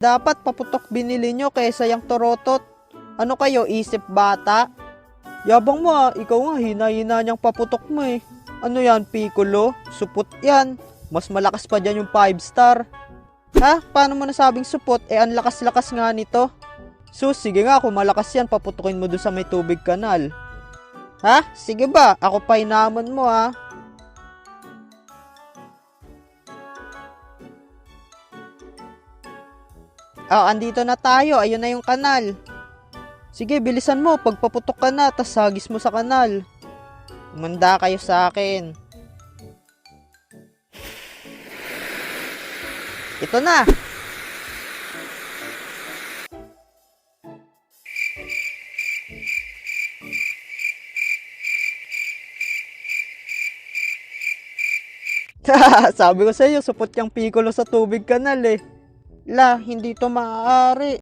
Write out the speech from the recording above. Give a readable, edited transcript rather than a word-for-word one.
Dapat paputok binili nyo kaysa yung torotot. Ano kayo, isip bata? Yabang mo ikaw nga hina-hina niyang paputok mo eh. Ano yan, Piccolo? Supot yan. Mas malakas pa dyan yung 5 star. Ha? Paano mo nasabing supot? Ang lakas-lakas nga nito. Sige nga, kung malakas yan, paputukin mo doon sa may tubig kanal. Ha? Sige ba? Ako pa inaman mo andito na tayo. Ayun na yung kanal. Sige, bilisan mo. Pagpaputok ka na, tas hagis mo sa kanal. Umanda kayo sa akin. Ito na. Sabi ko sa iyo, supot yung Piccolo sa tubig kanal eh. Hindi to maaari.